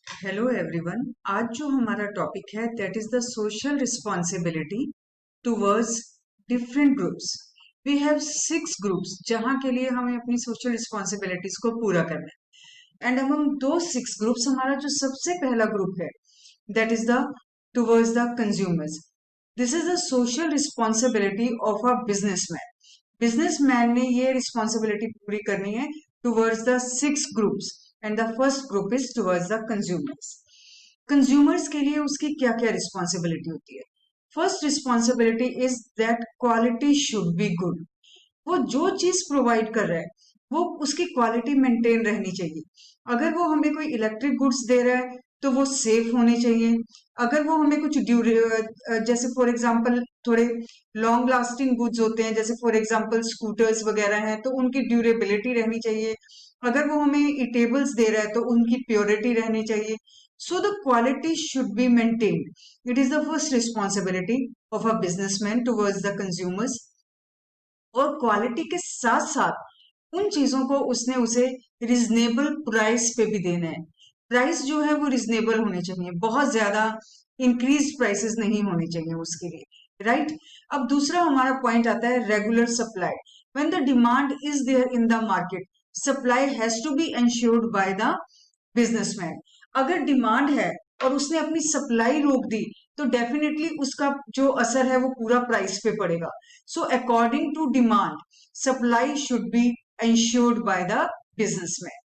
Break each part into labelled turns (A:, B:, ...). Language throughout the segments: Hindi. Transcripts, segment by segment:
A: Hello everyone. आज जो हमारा टॉपिक है that is the social responsibility towards different groups. We have 6 groups जहां के लिए हमें अपनी सोशल रिस्पॉन्सिबिलिटीज को पूरा करना है। एंड अमंग दो 6 ग्रुप्स हमारा जो सबसे पहला ग्रुप है that is the towards the consumers. This is the social responsibility of a businessman. Businessman ने ये रिस्पॉन्सिबिलिटी पूरी करनी है towards the 6 groups. And the first group is towards the consumers. Consumers के लिए उसकी क्या क्या रिस्पॉन्सिबिलिटी होती है? First responsibility is that quality should be good. वो जो चीज प्रोवाइड कर रहा है वो उसकी क्वालिटी मेंटेन रहनी चाहिए। अगर वो हमें कोई इलेक्ट्रिक गुड्स दे रहा है तो वो सेफ होने चाहिए। अगर वो हमें कुछ जैसे फॉर एग्जांपल थोड़े लॉन्ग लास्टिंग गुड्स होते हैं, जैसे फॉर एग्जांपल स्कूटर्स वगैरह हैं, तो उनकी ड्यूरेबिलिटी रहनी चाहिए। अगर वो हमें ईटेबल्स दे रहा है तो उनकी प्योरिटी रहनी चाहिए। So the quality should be maintained. It is the first responsibility of a businessman towards the consumers. और क्वालिटी के साथ साथ उन चीजों को उसने उसे रिजनेबल प्राइस पे भी देना है। प्राइस जो है वो रिजनेबल होने चाहिए, बहुत ज्यादा इंक्रीज प्राइसेस नहीं होने चाहिए उसके लिए, राइट? अब दूसरा हमारा पॉइंट आता है regular supply. When the demand is there in the market, supply has to be ensured by the businessman. अगर डिमांड है और उसने अपनी सप्लाई रोक दी तो डेफिनेटली उसका जो असर है वो पूरा प्राइस पे पड़ेगा। So according to demand, supply should be ensured by the businessman.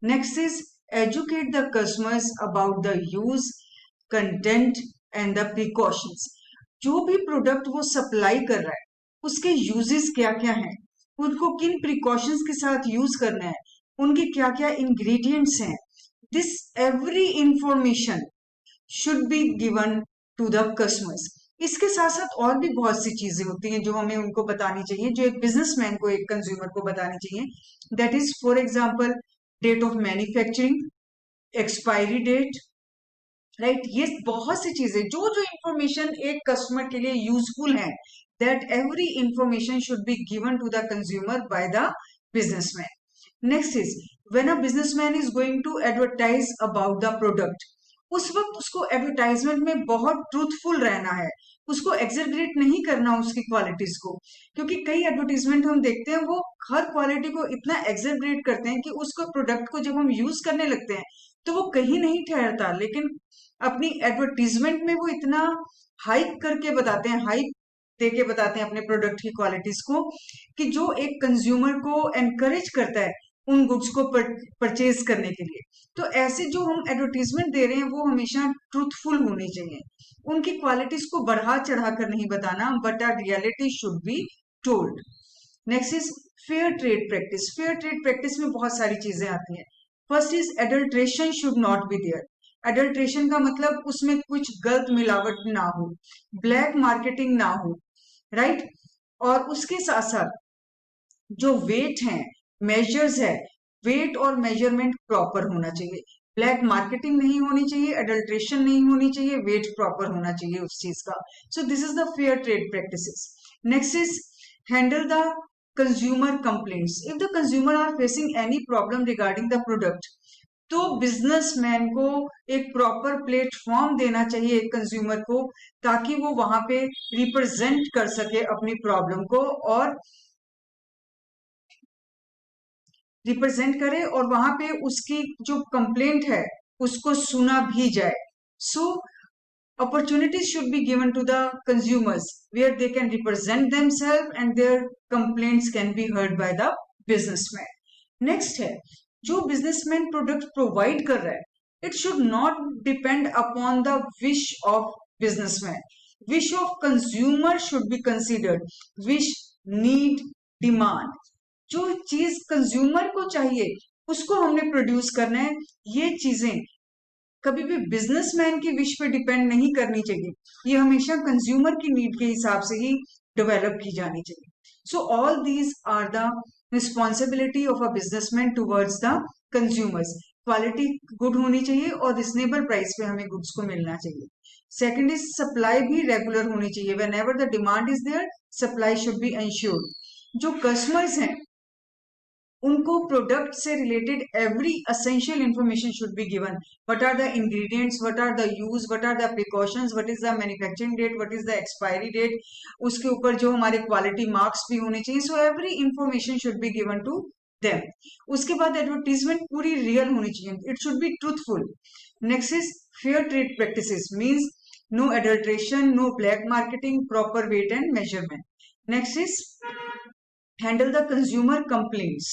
A: Next is educate the customers about the use, content and the precautions. जो भी प्रोडक्ट वो सप्लाई कर रहा है उसके यूजेस क्या क्या हैं, उनको किन प्रिकॉशंस के साथ यूज करना है, उनके क्या क्या इंग्रेडिएंट्स हैं, this every information should be given to the customers. इसके साथ साथ और भी बहुत सी चीजें होती हैं जो हमें उनको बतानी चाहिए, जो एक बिजनेसमैन को, एक कंज्यूमर को बतानी चाहिए। That is for example date of manufacturing, expiry date, right? ये बहुत सी चीजें जो जो इंफॉर्मेशन एक कस्टमर के लिए यूजफुल है, that every information should be given to the consumer by the businessman. Next is when a businessman is going to advertise about the product, उस वक्त उसको एडवर्टाइजमेंट में बहुत ट्रूथफुल रहना है। उसको एग्जेगरेट नहीं करना उसकी क्वालिटीज को, क्योंकि कई एडवर्टीजमेंट हम देखते हैं वो हर क्वालिटी को इतना एग्जेगरेट करते हैं कि उसको प्रोडक्ट को जब हम यूज करने लगते हैं तो वो कहीं नहीं ठहरता, लेकिन अपनी एडवर्टीजमेंट में वो इतना हाइप करके बताते हैं, हाइप देके बताते हैं अपने प्रोडक्ट की क्वालिटीज को, कि जो एक कंज्यूमर को एनकरेज करता है उन गुड्स को परचेज करने के लिए। तो ऐसे जो हम एडवर्टीजमेंट दे रहे हैं वो हमेशा ट्रूथफुल होनी चाहिए, उनकी क्वालिटीज को बढ़ा चढ़ा कर नहीं बताना, but are reality should be told. Next is fair trade practice. Fair trade practice में बहुत सारी चीजें आती हैं। First is adulteration should not be there. Adulteration का मतलब उसमें कुछ गलत मिलावट ना हो, ब्लैक मार्केटिंग ना हो, राइट? और उसके साथ साथ जो वेट है, मेजर्स है, वेट और मेजरमेंट प्रॉपर होना चाहिए। ब्लैक मार्केटिंग नहीं होनी चाहिए, एडल्ट्रेशन नहीं होनी चाहिए, वेट प्रॉपर होना चाहिए उस चीज का। So this is the fair trade practices. Next is handle the consumer complaints. If the consumer are facing any problem regarding the product, तो बिजनेसमैन को एक प्रॉपर प्लेटफॉर्म देना चाहिए कंज्यूमर को, ताकि वो वहां पे रिप्रेजेंट कर सके अपनी प्रॉब्लम को, और रिप्रेजेंट करे और वहां पे उसकी जो कंप्लेंट है उसको सुना भी जाए। सो opportunities should be given to the consumers where they can represent themselves and their complaints can be heard by the businessman. Next है, जो businessman product provide कर रहा है, it should not depend upon the wish of businessman. Wish of consumer should be considered. Wish, need, demand. जो चीज कंज्यूमर को चाहिए उसको हमने प्रोड्यूस करना है। ये चीजें कभी भी बिजनेसमैन की विश पे डिपेंड नहीं करनी चाहिए, ये हमेशा कंज्यूमर की नीड के हिसाब से ही डेवलप की जानी चाहिए। So all these are the responsibility of a businessman towards the consumers. Quality good होनी चाहिए और रिजनेबल प्राइस पे हमें गुड्स को मिलना चाहिए। सेकंड इज सप्लाई भी रेगुलर होनी चाहिए। Whenever the demand is there, supply should be ensured. जो कस्टमर्स हैं उनको प्रोडक्ट से related every essential information should be given. What are the ingredients, what are the use, what are the precautions, what is the manufacturing date, what is the expiry date. उसके ऊपर जो हमारे क्वालिटी मार्क्स भी होने चाहिए. So every information should be given to them. उसके बाद एडवर्टीजमेंट पूरी रियल होनी चाहिए. It should be truthful. Next is fair trade practices, means no adulteration, no black marketing, proper weight and measurement. Next is handle the consumer complaints,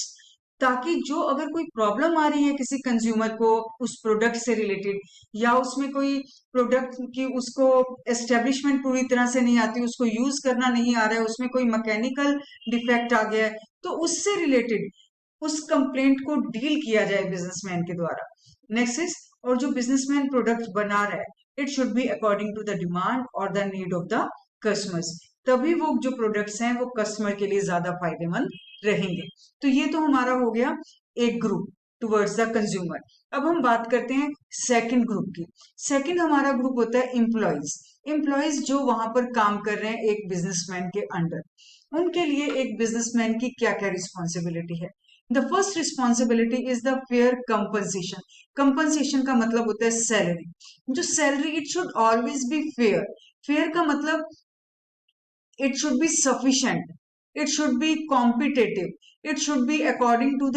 A: ताकि जो अगर कोई प्रॉब्लम आ रही है किसी कंज्यूमर को उस प्रोडक्ट से रिलेटेड, या उसमें कोई प्रोडक्ट की उसको एस्टेब्लिशमेंट पूरी तरह से नहीं आती, उसको यूज करना नहीं आ रहा है, उसमें कोई मैकेनिकल डिफेक्ट आ गया है, तो उससे रिलेटेड उस कंप्लेंट को डील किया जाए बिजनेसमैन के द्वारा. नेक्स्ट इज, और जो बिजनेसमैन प्रोडक्ट बना रहा है, it should be according to the demand और the need of the customers. तभी वो जो प्रोडक्ट्स हैं वो कस्टमर के लिए ज्यादा फायदेमंद रहेंगे. तो ये तो हमारा हो गया एक ग्रुप टुवर्ड्स द कंज्यूमर. अब हम बात करते हैं सेकंड ग्रुप की. सेकंड हमारा ग्रुप होता है एम्प्लॉयज. एम्प्लॉयज जो वहां पर काम कर रहे हैं एक बिजनेसमैन के अंडर, उनके लिए एक बिजनेसमैन की क्या क्या रिस्पॉन्सिबिलिटी है. The first responsibility is the fair compensation. Compensation का मतलब होता है सैलरी. जो salary, it should always be fair. Fair का मतलब it should be sufficient, it should be competitive, it should be according to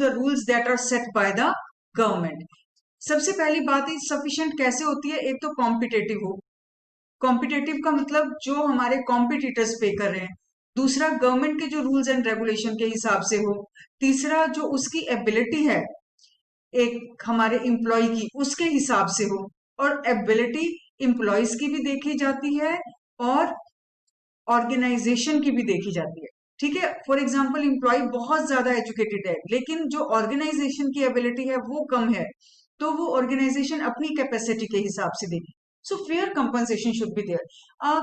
A: the rules that are set by the government. सबसे पहली बात है सफिशिएंट कैसे होती है. एक तो कॉम्पिटेटिव हो. कॉम्पिटेटिव का मतलब जो हमारे कॉम्पिटिटर्स पे कर रहे हैं. दूसरा, गवर्नमेंट के जो रूल्स एंड रेगुलेशन के हिसाब से हो. तीसरा, जो उसकी एबिलिटी है एक हमारे एम्प्लॉय की, उसके हिसाब से हो. और एबिलिटी एम्प्लॉयज की भी देखी जाती है और ऑर्गेनाइजेशन की भी देखी जाती है. ठीक है. फॉर एग्जाम्पल, एम्प्लॉय बहुत ज्यादा एजुकेटेड है लेकिन जो ऑर्गेनाइजेशन की एबिलिटी है वो कम है, तो वो ऑर्गेनाइजेशन अपनी कैपेसिटी के हिसाब से देगी. So fair compensation should be there. A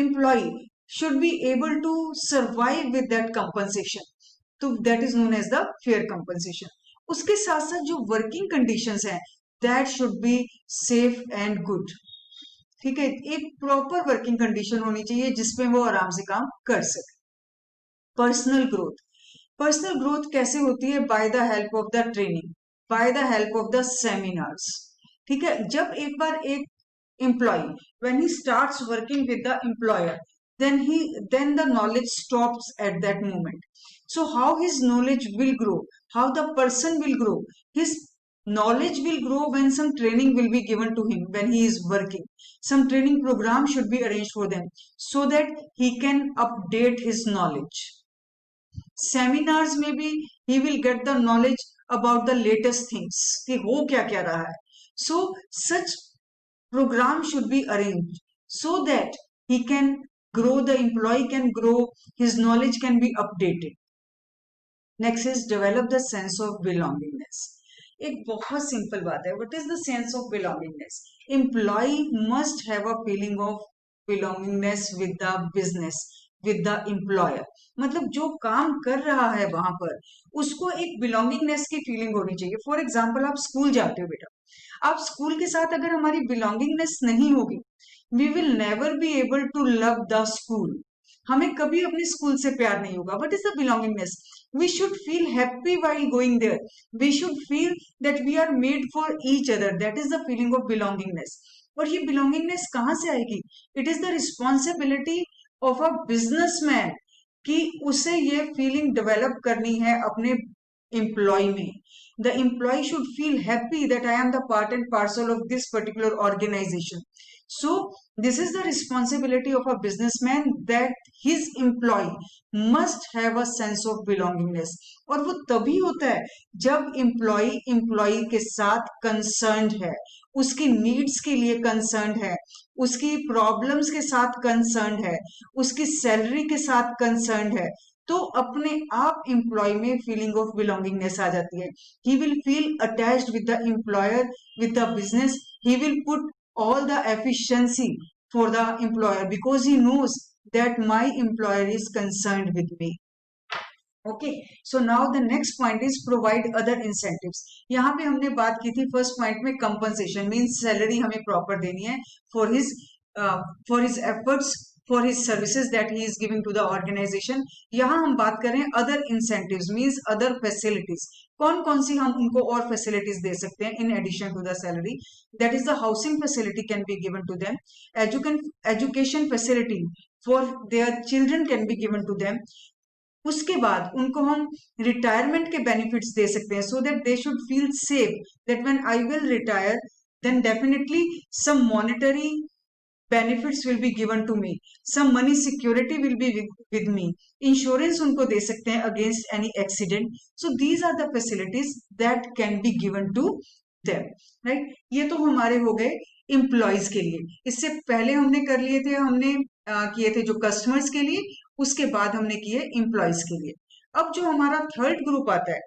A: employ should be able to survive with that compensation. तो that is known as the fair compensation. उसके साथ साथ जो वर्किंग कंडीशंस हैं, that should be safe and good. ठीक है. एक प्रॉपर वर्किंग कंडीशन होनी चाहिए जिसमें वो आराम से काम कर सके. Personal growth. पर्सनल ग्रोथ कैसे होती है? By the help of the training, by the help of the seminars. ठीक है. जब एक बार एक employ, when he starts working with the employer, then the knowledge stops at that moment. So how his knowledge will grow, how the person will grow, his knowledge will grow when some training will be given to him. When he is working, some training program should be arranged for them so that he can update his knowledge. Seminars में भी he will get the knowledge about the latest things कि हो क्या क्या रहा है. So such program should be arranged so that he can grow, the employee can grow, his knowledge can be updated. Next is develop the sense of belongingness. एक बहुत सिंपल बात है. What is the sense of belongingness? Employee must have a feeling of belongingness with the business, with the employer. मतलब जो काम कर रहा है वहां पर उसको एक बिलोंगिंगनेस की फीलिंग होनी चाहिए. फॉर एग्जाम्पल, आप स्कूल जाते हो बेटा, आप स्कूल के साथ अगर हमारी बिलोंगिंगनेस नहीं होगी, we will never be able to love the school. हमें कभी अपने स्कूल से प्यार नहीं होगा. What is the belongingness? We should feel happy while going there. We should feel that we are made for each other. That is the feeling of belongingness. और ये बिलोंगिंगनेस कहाँ से आएगी? It is the responsibility of a businessman कि उसे ये फीलिंग डेवलप करनी है अपने एम्प्लॉय में. The employee should feel happy that I am the part and parcel of this particular organization. So this is the responsibility of a businessman, that his employee must have a sense of belongingness. और वो तभी होता है जब employee के साथ concerned है, उसकी नीड्स के लिए concerned है, उसकी प्रॉब्लम्स के साथ concerned है, उसकी सैलरी के साथ concerned है, तो अपने आप एम्प्लॉय में फीलिंग ऑफ बिलोंगिंगनेस आ जाती है. He will feel attached with the employer, with the business. He will put all the efficiency for the employer because he knows that my employer is concerned with me. Okay, so now the next point is provide other incentives. यहाँ पे हमने बात की थी फर्स्ट पॉइंट में कंपनसेशन मीन्स सैलरी हमें प्रॉपर देनी है for his efforts for his services that he is giving to the organisation. यहाँ हम बात कर रहे हैं other incentives means other facilities. कौन कौन सी हम उनको और फैसिलिटीज दे सकते हैं in addition to the salary? That is the housing facility can be given to them, education facility for their children can be given to them. उसके बाद उनको हम रिटायरमेंट के बेनिफिट्स दे सकते हैं, सो that they should feel safe that when I will retire then definitely some monetary benefits will be given to me, some money security will be with me, insurance उनको दे सकते हैं against any accident। so these are the facilities that can be given to them, right? ये तो हमारे हो गए एम्प्लॉयज के लिए। इससे पहले हमने कर लिए थे, हमने किए थे जो कस्टमर्स के लिए, उसके बाद हमने किए एम्प्लॉयज के लिए। अब जो हमारा थर्ड ग्रुप आता है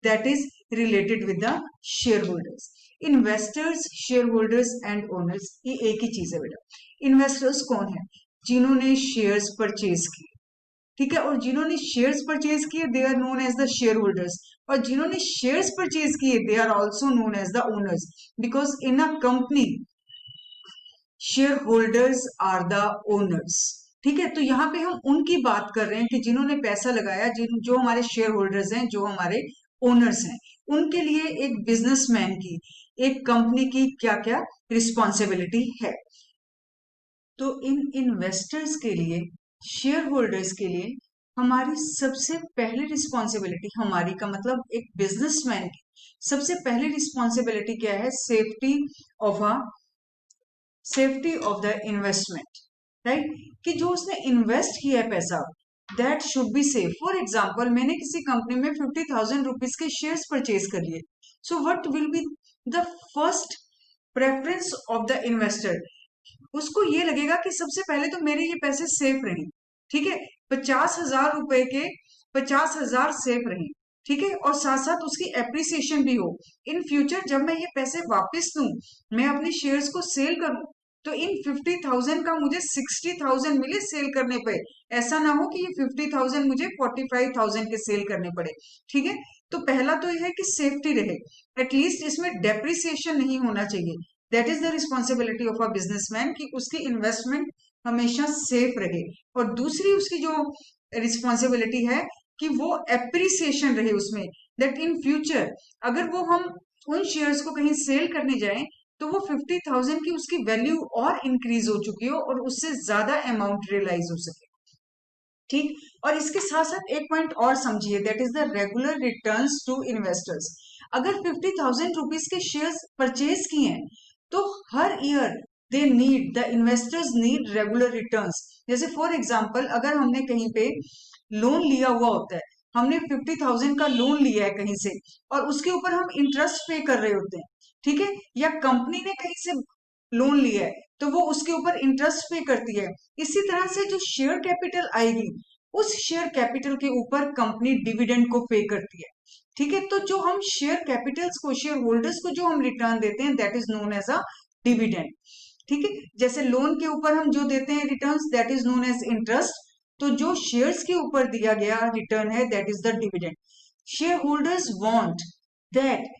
A: that is related with the share holders. Investors, share holders and owners, ये एक ही चीज है बेटा। इन्वेस्टर्स कौन है? जिन्होंने शेयर्स परचेज किए, ठीक है, और जिन्होंने शेयर्स परचेज किए they are known as the share holders, और जिन्होंने शेयर्स परचेज किए they are also known as the owners, because in a company share holders are the owners. ठीक है, तो यहाँ पे हम उनकी बात कर रहे हैं कि जिन्होंने पैसा लगाया, जो हमारे शेयर होल्डर्स हैं, जो हमारे ओनर्स हैं, उनके लिए एक बिजनेसमैन की, एक कंपनी की क्या क्या रिस्पॉन्सिबिलिटी है। तो इन इन्वेस्टर्स के लिए, शेयर होल्डर्स के लिए हमारी सबसे पहली रिस्पॉन्सिबिलिटी, हमारी का मतलब एक बिजनेसमैन की सबसे पहली रिस्पॉन्सिबिलिटी क्या है? Safety of the investment, right? कि जो उसने इन्वेस्ट किया है पैसा, that should be safe. For example, मैंने किसी कंपनी में 50,000 रुपीज के शेयर्स परचेज कर लिए, so what will be the first preference of the investor? उसको ये लगेगा कि सबसे पहले तो मेरे ये पैसे सेफ रहे, ठीक है, 50,000 रुपए के 50,000 सेफ रहे, ठीक है, और साथ साथ उसकी एप्रिसिएशन भी हो। इन फ्यूचर जब मैं ये पैसे वापस लूं, मैं अपने शेयर्स को सेल करूं, तो इन 50,000 का मुझे 60,000 मिले सेल करने पे, ऐसा ना हो कि ये 50,000 मुझे 45,000 के सेल करने पड़े, ठीक है। तो पहला तो यह है कि सेफ्टी रहे, एटलीस्ट इसमें डेप्रिसिएशन नहीं होना चाहिए। That is the responsibility of a businessman कि उसकी इन्वेस्टमेंट हमेशा सेफ रहे। और दूसरी उसकी जो रिस्पॉन्सिबिलिटी है कि वो एप्रिसिएशन रहे उसमें, दैट इन फ्यूचर अगर वो हम उन शेयर्स को कहीं सेल करने जाएं तो वो 50,000 की उसकी वैल्यू और इंक्रीज हो चुकी हो और उससे ज्यादा अमाउंट रियलाइज हो सके, ठीक। और इसके साथ साथ एक पॉइंट और समझिए, that is the regular returns to investors. अगर 50,000 रुपीज के शेयर्स परचेज किए हैं तो हर year they need, the investors need regular returns. जैसे फॉर एग्जाम्पल, अगर हमने कहीं पे लोन लिया हुआ होता है, हमने 50,000 का लोन लिया है कहीं से और उसके ऊपर हम इंटरेस्ट पे कर रहे होते हैं, ठीक है, या कंपनी ने कहीं से लोन लिया है तो वो उसके ऊपर इंटरेस्ट पे करती है। इसी तरह से जो शेयर कैपिटल आएगी, उस शेयर कैपिटल के ऊपर कंपनी डिविडेंड को पे करती है, ठीक है। तो जो हम शेयर कैपिटल्स को, शेयर होल्डर्स को जो हम रिटर्न देते हैं, that is known as a dividend, ठीक है। जैसे लोन के ऊपर हम जो देते हैं returns, that is known as interest. तो जो शेयर्स के ऊपर दिया गया रिटर्न है, that is the dividend. Share holders want that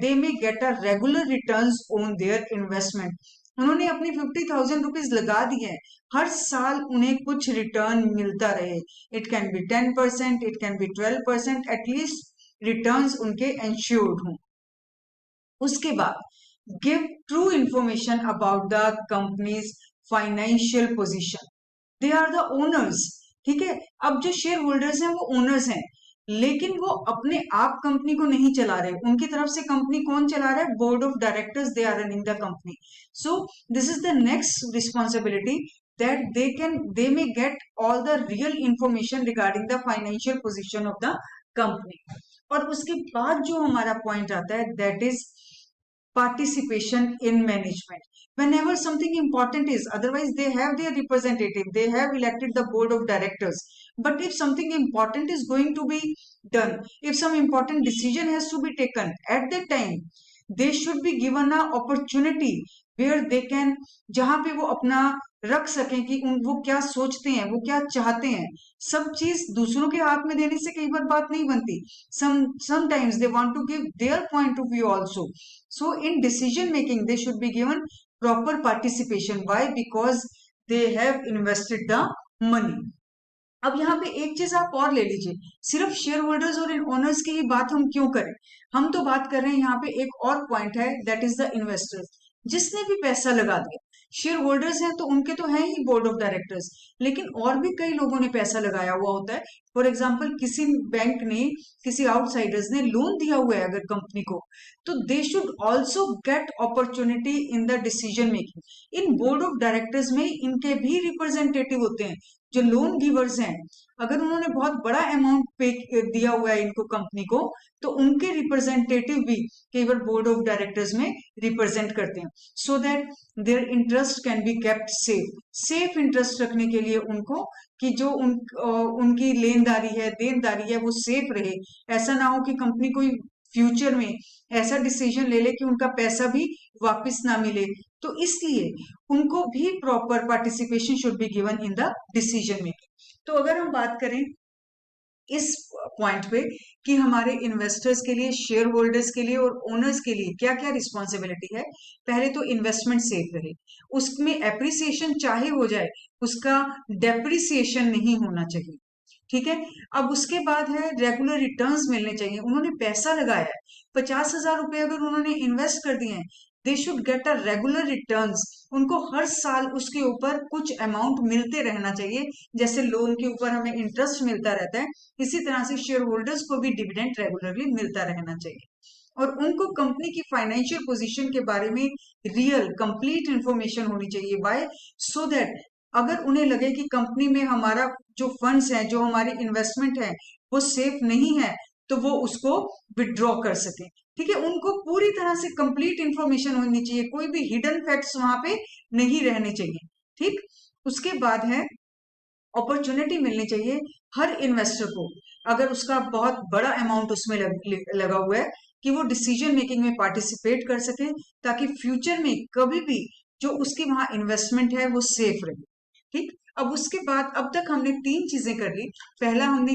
A: they may get a regular returns on their investment। उन्होंने अपनी 50,000 रुपीज लगा दिए हैं, हर साल उन्हें कुछ रिटर्न मिलता रहे। It can be 10%, it can be 12%, at least returns उनके एंश्योर्ड हों। उसके बाद give true information about the company's financial position. They are the owners, ठीक है। अब जो शेयर होल्डर्स हैं वो ओनर्स हैं, लेकिन वो अपने आप कंपनी को नहीं चला रहे, उनकी तरफ से कंपनी कौन चला रहा है? Board of directors, they are running the company. So this is the next responsibility, that they may get all the real information regarding the financial position of the company। और उसके बाद जो हमारा पॉइंट आता है, that is participation in management। Whenever something important is, otherwise they have their representative, they have elected the board of directors, but if something important is going to be done, if some important decision has to be taken, at that time they should be given a opportunity where they can, जहां पे वो अपना रख सकें कि वो क्या सोचते हैं, वो क्या चाहते हैं। सब चीज दूसरों के हाथ में देने से कई बार बात नहीं बनती। sometimes they want to give their point of view also। so in decision making they should be given proper participation। why? Because they have invested the money. अब यहाँ पे एक चीज आप और ले लीजिए, सिर्फ शेयर होल्डर्स और ओनर्स की ही बात हम क्यों करें, हम तो बात कर रहे हैं यहाँ पे एक और पॉइंट है, दैट इज द इन्वेस्टर्स, जिसने भी पैसा लगा दिया। शेयर होल्डर्स हैं तो उनके तो हैं ही बोर्ड ऑफ डायरेक्टर्स, लेकिन और भी कई लोगों ने पैसा लगाया हुआ होता है। फॉर एग्जाम्पल किसी बैंक ने, किसी आउटसाइडर्स ने लोन दिया हुआ है अगर कंपनी को, तो they should also get opportunity in the decision making. In board of directors में इनके भी रिप्रेजेंटेटिव होते हैं, जो लोन गिवर्स हैं। अगर उन्होंने बहुत बड़ा अमाउंट पे दिया हुआ है इनको, कंपनी को, तो उनके रिप्रेजेंटेटिव भी कई बार बोर्ड ऑफ डायरेक्टर्स में रिप्रेजेंट करते हैं, so that their interest can be kept safe. Safe interest रखने के लिए उनको, कि जो उनकी लेनदारी है, देनदारी है, वो सेफ रहे। ऐसा ना हो कि कंपनी कोई फ्यूचर में ऐसा डिसीजन ले ले कि उनका पैसा भी वापस ना मिले। तो इसलिए उनको भी proper participation should be given in the decision making. तो अगर हम बात करें इस पॉइंट पे कि हमारे इन्वेस्टर्स के लिए, शेयर होल्डर्स के लिए और ओनर्स के लिए क्या क्या रिस्पॉन्सिबिलिटी है। पहले तो इन्वेस्टमेंट सेफ रहे, उसमें एप्रिसिएशन चाहे हो जाए, उसका डेप्रिसिएशन नहीं होना चाहिए, ठीक है। अब उसके बाद है रेगुलर रिटर्न्स मिलने चाहिए। उन्होंने पैसा लगाया है, 50,000 रुपए अगर उन्होंने इन्वेस्ट कर दिए हैं, they should get a regular returns. उनको हर साल उसके ऊपर कुछ अमाउंट मिलते रहना चाहिए, जैसे लोन के ऊपर हमें इंटरेस्ट मिलता रहता है, इसी तरह से शेयर होल्डर्स को भी डिविडेंड रेगुलरली मिलता रहना चाहिए। और उनको कंपनी की फाइनेंशियल पोजीशन के बारे में रियल कंप्लीट इंफॉर्मेशन होनी चाहिए। वाई? सो दैट अगर उन्हें लगे कि कंपनी में हमारा जो फंड्स हैं, जो हमारी इन्वेस्टमेंट है, वो सेफ नहीं है, तो वो उसको विड्रॉ कर सके, ठीक है। उनको पूरी तरह से कंप्लीट इंफॉर्मेशन होनी चाहिए, कोई भी हिडन फैक्ट्स वहां पे नहीं रहने चाहिए, ठीक। उसके बाद है अपॉर्चुनिटी मिलनी चाहिए हर इन्वेस्टर को, अगर उसका बहुत बड़ा अमाउंट उसमें लगा हुआ है, कि वो डिसीजन मेकिंग में पार्टिसिपेट कर सके, ताकि फ्यूचर में कभी भी जो उसकी वहां इन्वेस्टमेंट है वो सेफ रहे, ठीक। अब उसके बाद अब तक हमने तीन चीजें कर ली। पहला हमने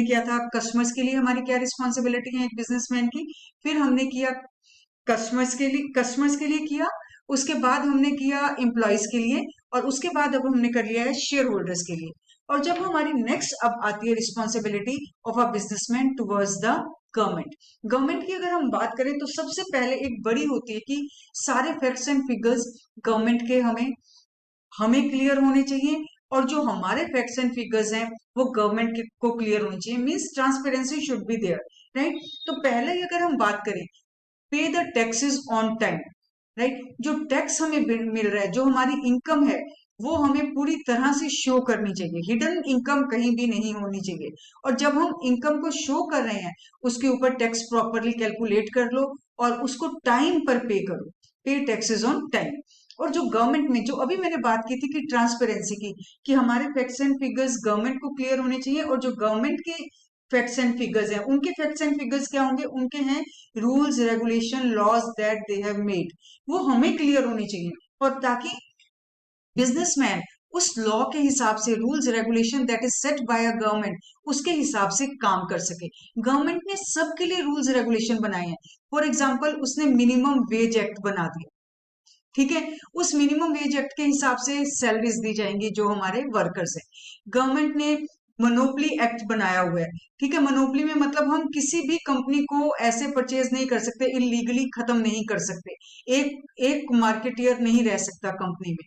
A: किया था कस्टमर्स के लिए हमारी क्या रिस्पॉन्सिबिलिटी है एक बिजनेसमैन की। फिर हमने किया कस्टमर्स के लिए किया। उसके बाद हमने किया एम्प्लॉयज के लिए। और उसके बाद अब हमने कर लिया है शेयर होल्डर्स के लिए। और जब हमारी नेक्स्ट अब आती है responsibility of a businessman towards the government. Government की अगर हम बात करें तो सबसे पहले एक बड़ी होती है कि सारे फैक्ट्स एंड फिगर्स गवर्नमेंट के हमें क्लियर होने चाहिए, और जो हमारे फैक्ट्स एंड फिगर्स हैं वो गवर्नमेंट को क्लियर होनी चाहिए। Means transparency should be there, right. तो पहले ही अगर हम बात करें, pay the taxes on time, right. जो टैक्स हमें मिल रहा है, जो हमारी इनकम है, वो हमें पूरी तरह से शो करनी चाहिए। हिडन इनकम कहीं भी नहीं होनी चाहिए। और जब हम इनकम को शो कर रहे हैं, उसके ऊपर टैक्स प्रॉपरली कैलकुलेट कर लो और उसको टाइम पर पे करो। पे टैक्सेस ऑन टाइम। और जो गवर्नमेंट में, जो अभी मैंने बात की थी कि ट्रांसपेरेंसी की, कि हमारे फैक्ट्स एंड फिगर्स गवर्नमेंट को क्लियर होने चाहिए, और जो गवर्नमेंट के फैक्ट्स एंड फिगर्स हैं, उनके फैक्ट्स एंड फिगर्स क्या होंगे, उनके हैं rules, regulation, laws that they have made, वो हमें क्लियर होनी चाहिए। और ताकि बिजनेसमैन उस लॉ के हिसाब से, rules regulation that is set by a government, उसके हिसाब से काम कर सके। गवर्नमेंट ने सबके लिए रूल्स रेगुलेशन बनाए हैं। फॉर एग्जाम्पल, उसने मिनिमम वेज एक्ट बना दिया, ठीक है। उस मिनिमम वेज एक्ट के हिसाब से सैलरीज दी जाएंगी जो हमारे वर्कर्स हैं। गवर्नमेंट ने मोनोपली एक्ट बनाया हुआ है, ठीक है। मोनोपली में मतलब हम किसी भी कंपनी को ऐसे परचेज नहीं कर सकते, इलीगली खत्म नहीं कर सकते, एक एक मार्केटियर नहीं रह सकता कंपनी में।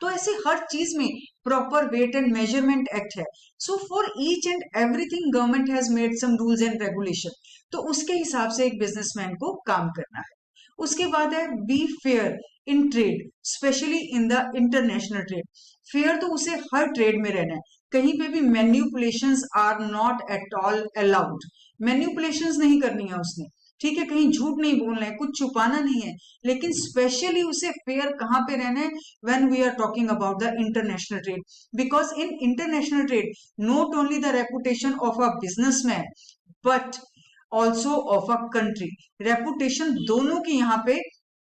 A: तो ऐसे हर चीज में proper weight and measurement act है। So for each and everything government has made some rules and regulation. तो उसके हिसाब से एक बिजनेसमैन को काम करना है। उसके बाद है be fair in trade, specially in the international trade. Fair तो उसे हर ट्रेड में रहना है, कहीं पे भी manipulations are not at all allowed. Manipulations नहीं करनी है उसने, ठीक है। कहीं झूठ नहीं बोलना है, कुछ छुपाना नहीं है। लेकिन स्पेशली उसे फेयर कहाँ पे रहना है, when we are talking about the international trade. Because in international trade not only the reputation of a businessman but also of a country, reputation दोनों की यहाँ पे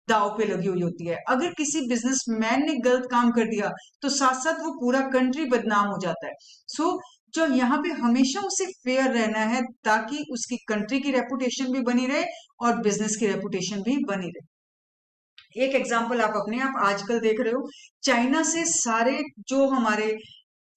A: दाव पे लगी हुई होती है। अगर किसी बिजनेसमैन ने गलत काम कर दिया तो साथ साथ वो पूरा कंट्री बदनाम हो जाता है। सो जो यहाँ पे हमेशा उसे फेयर रहना है, ताकि उसकी कंट्री की रेपुटेशन भी बनी रहे और बिजनेस की रेपुटेशन भी बनी रहे। एक एग्जांपल आप अपने आप आजकल देख रहे हो, चाइना से सारे जो हमारे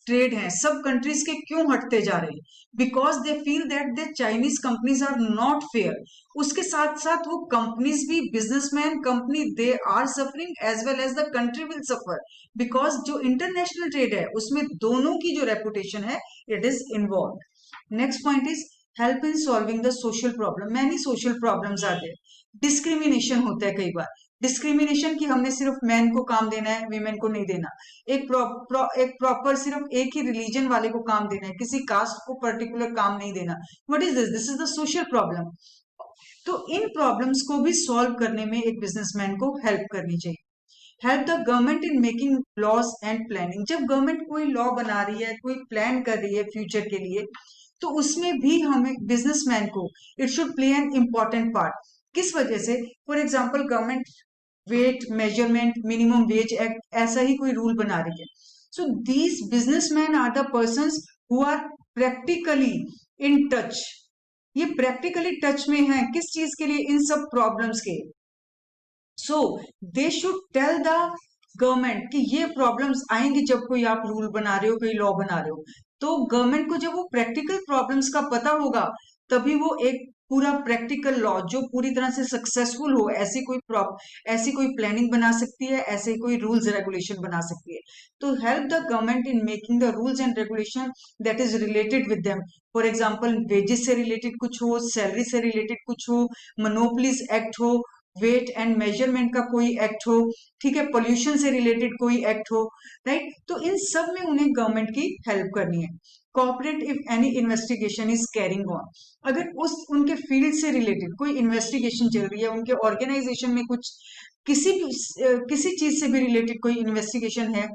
A: ट्रेड हैं सब कंट्रीज के क्यों हटते जा रहे हैं? Because they feel that the Chinese companies are not fair. उसके साथ साथ वो कंपनीज भी, businessman company, they are suffering as well as the country will suffer, because जो इंटरनेशनल ट्रेड है उसमें दोनों की जो रेपुटेशन है it is involve. Next point is help in solving the social problem. Many social problems आते हैं, डिस्क्रिमिनेशन होता है कई बार। डिस्क्रिमिनेशन की हमने सिर्फ मैन को काम देना है, वीमेन को नहीं देना। एक प्रॉपर सिर्फ एक ही रिलीजन वाले को काम देना है, किसी कास्ट को पर्टिकुलर काम नहीं देना। What is this? This is the social problem. तो इन प्रॉब्लम्स को भी सॉल्व करने में एक बिजनेसमैन को हेल्प करनी चाहिए। Help the government in making laws and planning. जब गवर्नमेंट कोई लॉ बना रही है, कोई प्लान कर रही है फ्यूचर के लिए, तो उसमें भी हमें बिजनेसमैन को it should play an important part. किस वजह से? For example government weight measurement, minimum wage act, ऐसा ही कोई रूल बना रही है। So these businessman are the persons who are practically in touch. ये प्रैक्टिकली टच में है किस चीज के लिए? इन सब प्रॉब्लम्स के। So they should tell the government कि ये प्रॉब्लम्स आएंगी जब कोई आप रूल बना रहे हो, कोई लॉ बना रहे हो। तो गवर्नमेंट को जब वो प्रैक्टिकल प्रॉब्लम्स का पता होगा, तभी वो एक पूरा प्रैक्टिकल लॉ जो पूरी तरह से सक्सेसफुल हो, ऐसी कोई प्लानिंग बना सकती है, ऐसे कोई रूल्स रेगुलेशन बना सकती है। तो help the government in making the rules and regulation that is related with them. For example wages से रिलेटेड कुछ हो, सैलरी से रिलेटेड कुछ हो, मोनोपोलीज एक्ट हो, वेट एंड मेजरमेंट का कोई एक्ट हो, ठीक है, पोल्यूशन से रिलेटेड कोई एक्ट हो, राइट। तो इन सब में उन्हें गवर्नमेंट की हेल्प करनी है। Corporate if any investigation is carrying on. अगर उस उनके फील्ड से रिलेटेड कोई इन्वेस्टिगेशन चल रही है, उनके ऑर्गेनाइजेशन में कुछ किसी चीज से भी रिलेटेड कोई इन्वेस्टिगेशन है,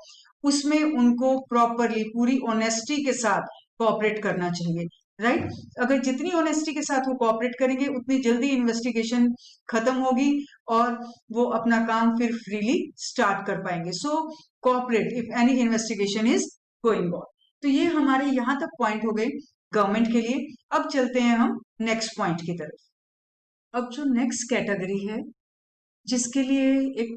A: उसमें उनको प्रॉपरली पूरी ऑनेस्टी के साथ कॉपरेट करना चाहिए, राइट। अगर जितनी ऑनेस्टी के साथ वो कॉपरेट करेंगे, उतनी जल्दी इन्वेस्टिगेशन खत्म होगी और वो अपना काम फिर फ्रीली स्टार्ट कर पाएंगे। So cooperate if any investigation is going on. तो ये हमारे यहां तक पॉइंट हो गए गवर्नमेंट के लिए। अब चलते हैं हम नेक्स्ट पॉइंट की तरफ। अब जो नेक्स्ट कैटेगरी है जिसके लिए एक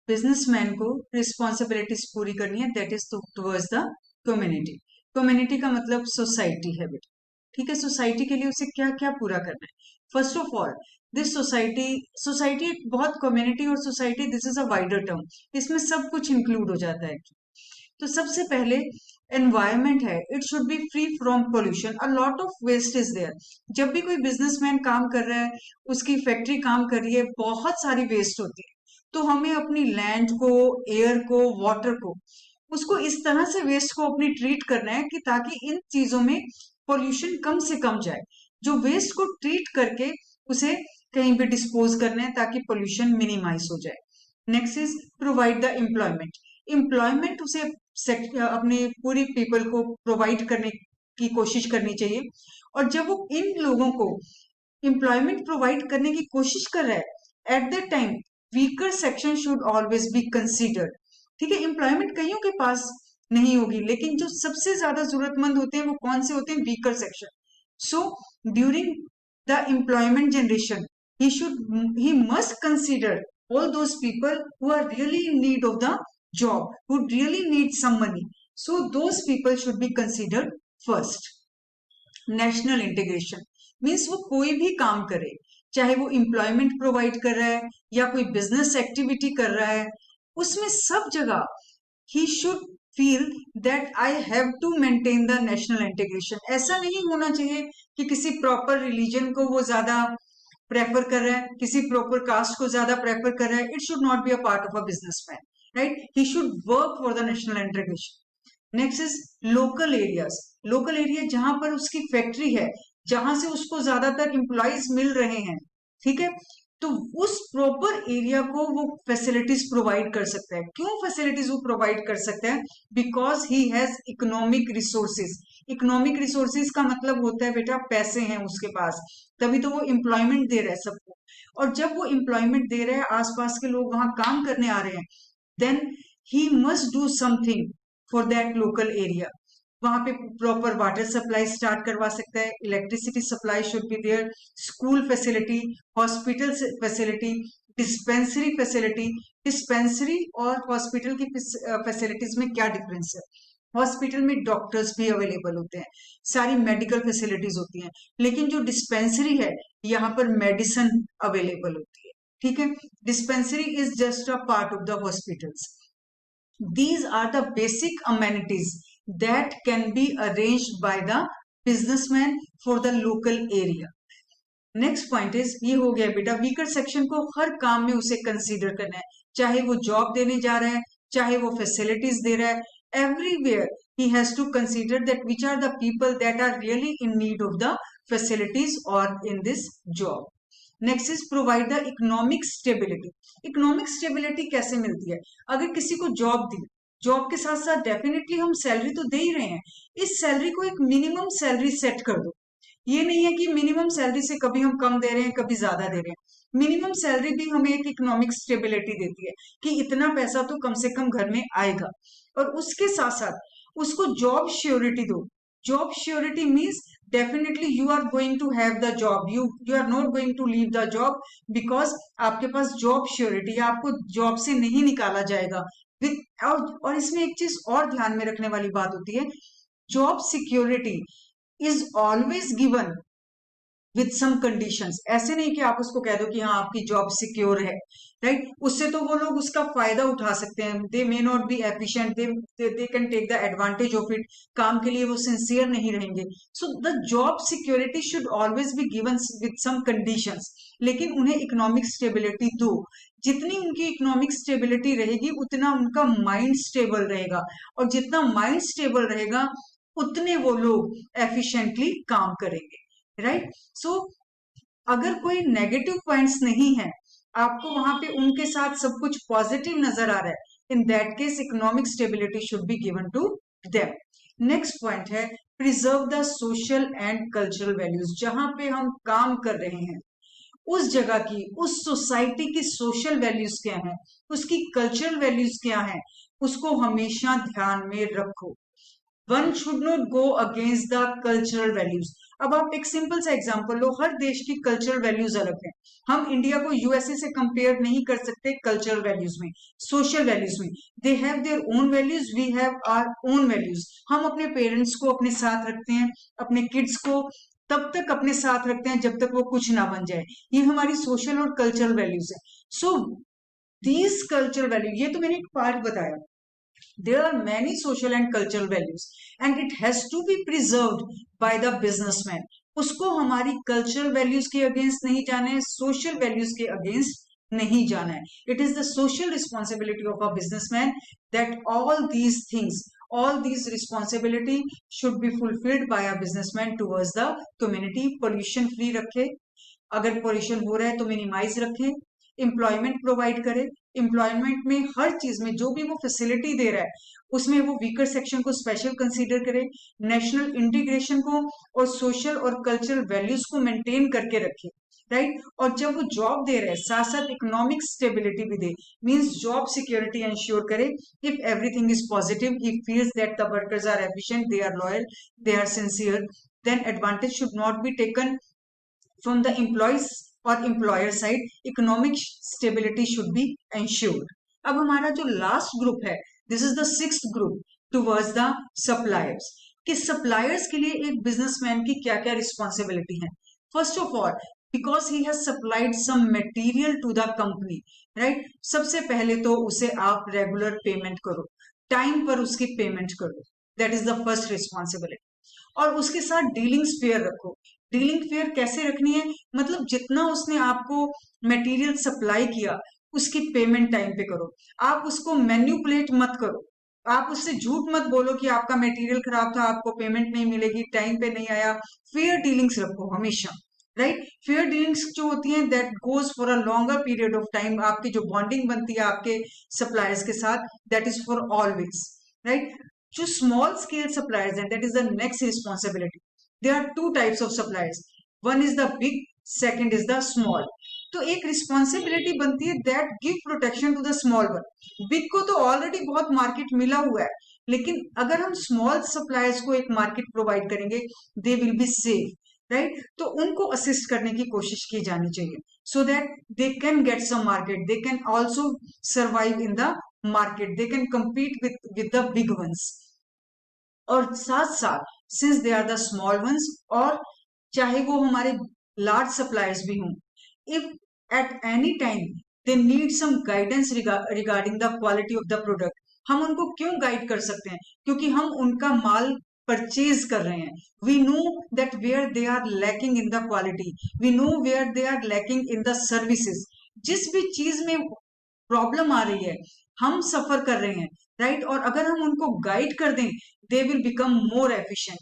A: बिजनेसमैन को रिस्पॉन्सिबिलिटीज पूरी करनी है, that is towards the community. Community का मतलब सोसाइटी है बेटा, ठीक है। सोसाइटी के लिए उसे क्या क्या पूरा करना है? First of all this society, society एक बहुत, कम्युनिटी और society this is a wider term, इसमें सब कुछ इंक्लूड हो जाता है। तो सबसे पहले एनवायरमेंट है, it should be free from pollution. A lot of waste is there. जब भी कोई बिजनेसमैन काम कर रहा है, उसकी फैक्ट्री काम कर रही है, बहुत सारी वेस्ट होती है। तो हमें अपनी लैंड को, एयर को, वाटर को, उसको इस तरह से वेस्ट को अपनी ट्रीट करना है कि ताकि इन चीजों में पोल्यूशन कम से कम जाए। जो वेस्ट को ट्रीट करके उसे कहीं भी डिस्पोज करना है ताकि पोल्यूशन मिनिमाइज हो जाए। Next is provide the employment. Employment उसे अपने पूरी पीपल को प्रोवाइड करने की कोशिश करनी चाहिए। और जब वो इन लोगों को एम्प्लॉयमेंट प्रोवाइड करने की कोशिश कर रहा है, at that time weaker section should always be considered. ठीक है, एम्प्लॉयमेंट कईयों के पास नहीं होगी, लेकिन जो सबसे ज्यादा जरूरतमंद होते हैं वो कौन से होते हैं? Weaker section. So during the employment generation he must consider all those people who are really in need of the job, who really need some money. So those people should be considered first. National integration means वो कोई भी काम करे, चाहे वो एम्प्लॉयमेंट प्रोवाइड कर रहा है या कोई बिजनेस एक्टिविटी कर रहा है, उसमें सब जगह he should feel that I have to maintain the national integration. ऐसा नहीं होना चाहिए कि किसी प्रॉपर रिलीजन को वो ज्यादा प्रेफर कर रहा है, किसी प्रॉपर कास्ट को ज्यादा प्रेफर कर रहा है। It should not be a part of a businessman, right. He should work for the national integration. Next is local areas. Local area जहां पर उसकी फैक्ट्री है, जहां से उसको ज्यादातर इंप्लॉइज मिल रहे हैं, ठीक है, तो उस प्रॉपर एरिया को वो फैसिलिटीज प्रोवाइड कर सकता है। क्यों फैसिलिटीज वो प्रोवाइड कर सकता है? Because he has economic resources. Economic resources का मतलब होता है बेटा पैसे हैं उसके पास, तभी तो वो एम्प्लॉयमेंट दे रहा है सबको। और जब वो एम्प्लॉयमेंट दे रहा है, आसपास के लोग वहां काम करने आ रहे हैं, then he must do something for that local area. वहां पे प्रॉपर वाटर सप्लाई स्टार्ट करवा सकता है, electricity supply should be there, school facility, hospital facility, dispensary facility, dispensary और हॉस्पिटल की फैसिलिटीज में क्या डिफरेंस है? हॉस्पिटल में डॉक्टर्स भी अवेलेबल होते हैं, सारी मेडिकल फैसिलिटीज होती हैं, लेकिन जो डिस्पेंसरी है यहाँ पर मेडिसिन अवेलेबल होती है। ठीक है, dispensary is just a part of the hospitals. These are the basic amenities that can be arranged by the businessman for the local area. Next point is, ये हो गया बेटा, वीकर सेक्शन को हर काम में उसे कंसीडर करना है, चाहे वो जॉब देने जा रहा है, चाहे वो फैसिलिटीज दे रहा है, everywhere he has to consider that which are the people that are really in need of the facilities or in this job. Next is provide the economic stability. Economic stability कैसे मिलती है? अगर किसी को जॉब दी, जॉब के साथ साथ डेफिनेटली हम सैलरी तो दे ही रहे हैं, इस सैलरी को एक मिनिमम सैलरी सेट कर दो. ये नहीं है कि मिनिमम सैलरी से कभी हम कम दे रहे हैं, कभी ज्यादा दे रहे हैं. मिनिमम सैलरी भी हमें एक इकोनॉमिक स्टेबिलिटी देती है कि इतना पैसा तो कम से कम घर में आएगा. और उसके साथ साथ उसको जॉब श्योरिटी दो. Job surety means definitely you are going to have the job, you are not going to leave the job because आपके पास जॉब श्योरिटी है, आपको जॉब से नहीं निकाला जाएगा. विद और इसमें एक चीज और ध्यान में रखने वाली बात होती है, job security is always given with some conditions. ऐसे नहीं कि आप उसको कह दो कि हाँ आपकी जॉब सिक्योर है, राइट? उससे तो वो लोग उसका फायदा उठा सकते हैं. They may not be efficient, they can take the advantage of it. काम के लिए वो सिंसियर नहीं रहेंगे. So the job security should always be given with some conditions. लेकिन उन्हें इकोनॉमिक स्टेबिलिटी दो. जितनी उनकी इकोनॉमिक स्टेबिलिटी रहेगी उतना उनका माइंड स्टेबल रहेगा, और जितना माइंड स्टेबल रहेगा उतने वो लोग एफिशिएंटली काम करेंगे, राइट? सो अगर कोई नेगेटिव पॉइंट्स नहीं है, आपको वहां पे उनके साथ सब कुछ पॉजिटिव नजर आ रहा है, in that case economic stability should be given to them. Next point है preserve the social and cultural values. जहां पे हम काम कर रहे हैं उस जगह की, उस सोसाइटी की सोशल वैल्यूज क्या है, उसकी कल्चरल वैल्यूज क्या है, उसको हमेशा ध्यान में रखो. One should not go against the cultural values. अब आप एक सिंपल सा एग्जांपल लो, हर देश की कल्चरल वैल्यूज अलग है. हम इंडिया को यूएसए से कंपेयर नहीं कर सकते कल्चरल वैल्यूज में, सोशल वैल्यूज में. They have their own values, we have our own values. हम अपने पेरेंट्स को अपने साथ रखते हैं, अपने किड्स को तब तक अपने साथ रखते हैं जब तक वो कुछ ना बन जाए. ये हमारी सोशल और कल्चरल वैल्यूज है. सो दीज कल्चरल वैल्यू, ये तो मैंने एक पार्ट बताया. There are many social and cultural values and it has to be preserved by the businessman. उसको हमारी cultural values के against नहीं जाना है, social values के against नहीं जाना है. It is the social responsibility of a businessman that all these things, all these responsibility should be fulfilled by a businessman towards the community. Pollution free रखे, अगर पोल्यूशन हो रहा है तो मिनिमाइज रखें. एम्प्लॉयमेंट प्रोवाइड करे, एम्प्लॉयमेंट में हर चीज में जो भी वो फैसिलिटी दे रहा है उसमें वो वीकर सेक्शन को स्पेशल कंसीडर करे, नेशनल इंटीग्रेशन को और सोशल और कल्चरल वैल्यूज को मेंटेन करके रखे, राइट? और जब वो जॉब दे रहे हैं साथ साथ इकोनॉमिक स्टेबिलिटी भी दे, मींस जॉब सिक्योरिटी इंश्योर करे. If everything is positive, he feels that the workers are efficient, they are loyal, they are sincere, then advantage should not be taken from the employees or employer side. Economic stability should be ensured. अब हमारा जो लास्ट ग्रुप है, this is the sixth group, towards the suppliers. कि सप्लायर्स के लिए एक बिजनेसमैन की क्या क्या रिस्पॉन्सिबिलिटी है. First of all, because he has supplied some material to the company, right? सबसे पहले तो उसे आप रेगुलर पेमेंट करो, टाइम पर उसकी पेमेंट करो, that is the first responsibility. और उसके साथ डीलिंग्स फेयर रखो. डीलिंग फेयर कैसे रखनी है? मतलब जितना उसने आपको मटेरियल सप्लाई किया उसकी पेमेंट टाइम पे करो. आप उसको मैन्युपुलेट मत करो, आप उससे झूठ मत बोलो कि आपका मटेरियल खराब था, आपको पेमेंट नहीं मिलेगी, टाइम पे नहीं आया. फेयर डीलिंग्स रखो हमेशा, राइट? फेयर डीलिंग्स जो होती हैं that goes for a longer period of time. आपकी जो बॉन्डिंग बनती है आपके सप्लायर्स के साथ, that is for always, right? जो स्मॉल स्केल सप्लायर्स हैं, that is the next responsibility. There are two types of suppliers. One is the big, second is the small. तो एक रिस्पॉन्सिबिलिटी बनती है that give protection to the small one. Big को तो ऑलरेडी बहुत मार्केट मिला हुआ है, लेकिन अगर हम स्मॉल सप्लायर्स को एक मार्केट प्रोवाइड करेंगे, they will be safe, right, तो उनको असिस्ट करने की कोशिश की जानी चाहिए so that they can get some market, they can also survive in the market, they can compete with the big ones. और साथ साथ since they are the small ones, और चाहे वो हमारे लार्ज सप्लायर्स भी हों, if at any time they need some guidance regarding the quality of the product, हम उनको क्यों गाइड कर सकते हैं? क्योंकि हम उनका माल परचेज कर रहे हैं. We know that where they are lacking in the quality, we know where they are lacking in the services. जिस भी चीज में प्रॉब्लम आ रही है, हम सफर कर रहे हैं, राइट, और अगर हम उनको गाइड कर दें, they will become more efficient.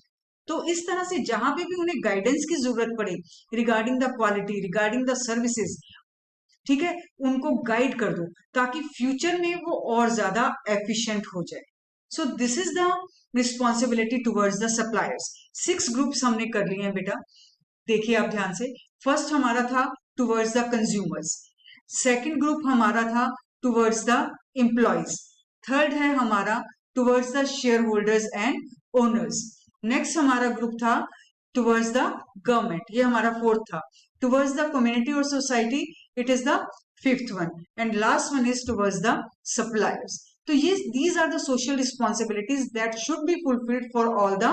A: तो इस तरह से जहां पे भी उन्हें गाइडेंस की जरूरत पड़े regarding the quality, regarding the services, ठीक है, उनको गाइड कर दो ताकि फ्यूचर में वो और ज्यादा एफिशिएंट हो जाए. सो this is the responsibility towards the suppliers. 6 groups हमने कर लिए हैं बेटा, देखिए आप ध्यान से. फर्स्ट हमारा था towards the consumers, second group हमारा था टुवर्ड्स द एम्प्लॉयज, थर्ड है हमारा towards the share holders and owners, next हमारा ग्रुप था टुवर्ड्स द गवर्नमेंट, ये हमारा फोर्थ था. टुवर्ड्स द कम्युनिटी और society, it is the fifth one, and last one is towards the suppliers. So yes, these are the social responsibilities that should be fulfilled for all the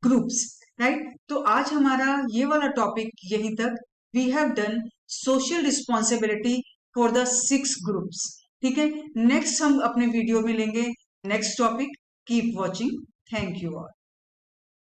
A: groups, right? तो आज हमारा ये वाला टॉपिक यहीं तक. We have done social responsibility for the 6 groups. ठीक है, नेक्स्ट हम अपने वीडियो में लेंगे next topic. Keep watching. Thank you all.